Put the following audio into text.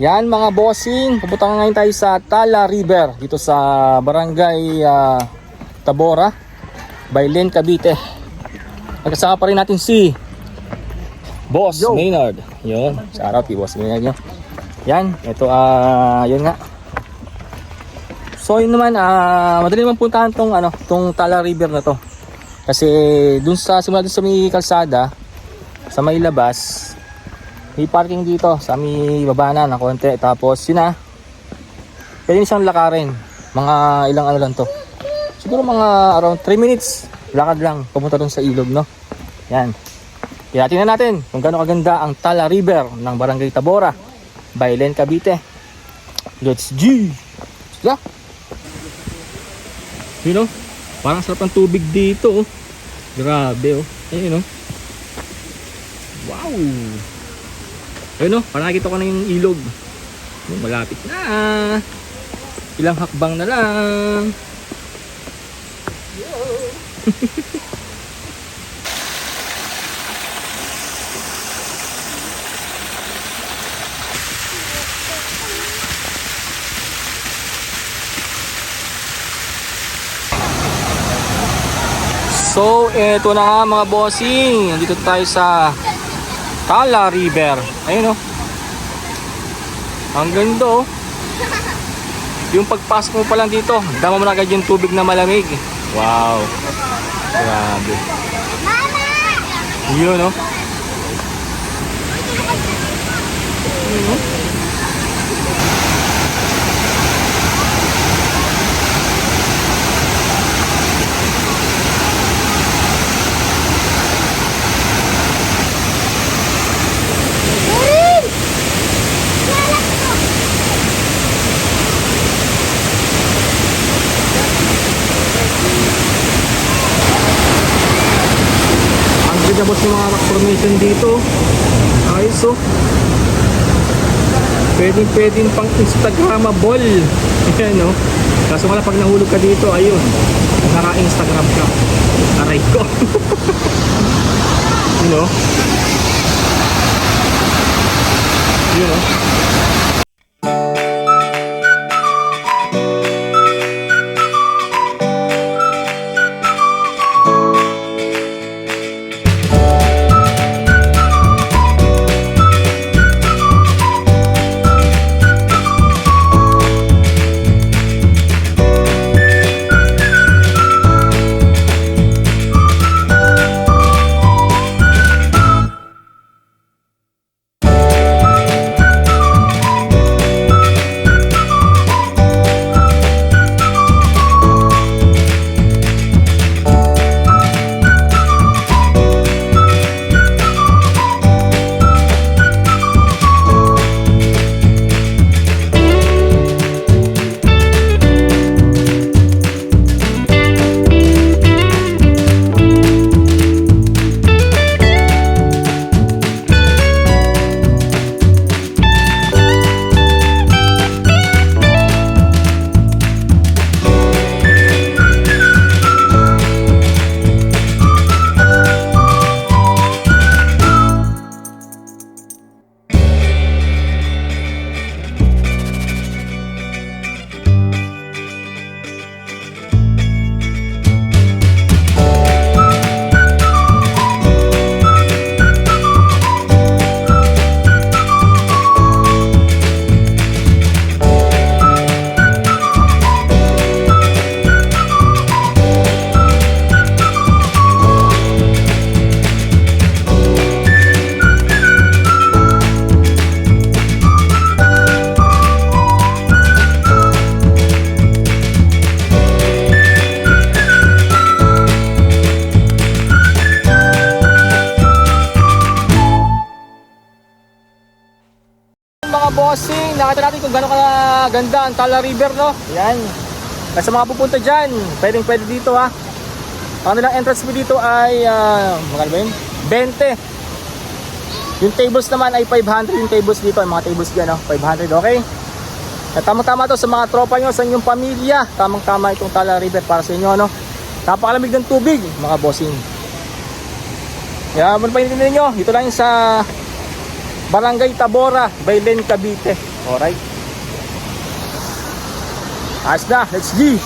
Yan mga bossing, pupunta ngayon tayo sa Tala River dito sa Barangay Tabora, Bailen, Cavite. Nagkasama pa rin natin si Boss Maynard. Yun, shout out kay Boss Maynard nyo. Yan, ito yun nga. So yun naman, madali naman puntahan tong Tala River na to. Kasi dun sa simula dun sa may kalsada, sa may labas, may parking dito sa may baba na konti. Tapos yun pwede siyang lakarin. Mga ilang lang to. Siguro mga around 3 minutes. Lakad lang pumunta dun sa ilog, no? Yan. Kaya tingnan natin kung gaano kaganda ang Tala River ng Barangay Tabora, Bailen, Cavite. Let's go! Yeah. You know, parang sarap ng tubig dito, oh. Grabe, oh. Ayun, oh. Wow! Ayun, oh. Parang nakikita ko na yung ilog. Malapit na. Ilang hakbang na lang. So, eto na nga mga bossing. Nandito tayo sa Tala River. Ayun, oh. Ang ganda, oh. Yung pagpasok mo pa lang dito, dama mo na agad yung tubig na malamig. Wow. Grabe. Yun, oh. Yun, oh. Tapos yung mga rock formation dito, ayos, oh. Pwedeng pang Instagramable. Ayan, oh. Kaso wala pag nahulog ka dito, ayun, naka-Instagram ka. Aray ko. You know? You know? Bossing, nakita natin kung gano'ng kaganda ang Tala River, no? Yan. Kasi mga pupunta dyan, pwede dito, ha. Ang nilang entrance mo dito ay magkano ba yun? 20. Yung tables naman ay 500. Yung tables dito, ay mga tables dyan, no? 500, okay? At tamang-tama to sa mga tropa nyo, sa inyong pamilya. Tamang-tama itong Tala River para sa inyo, no? Napakalamig ng tubig, mga bossing. Kaya, ano pa hinintindi nyo? Dito lang sa Barangay Tabora, Bailen, Cavite. Alright. Ayos na, let's G!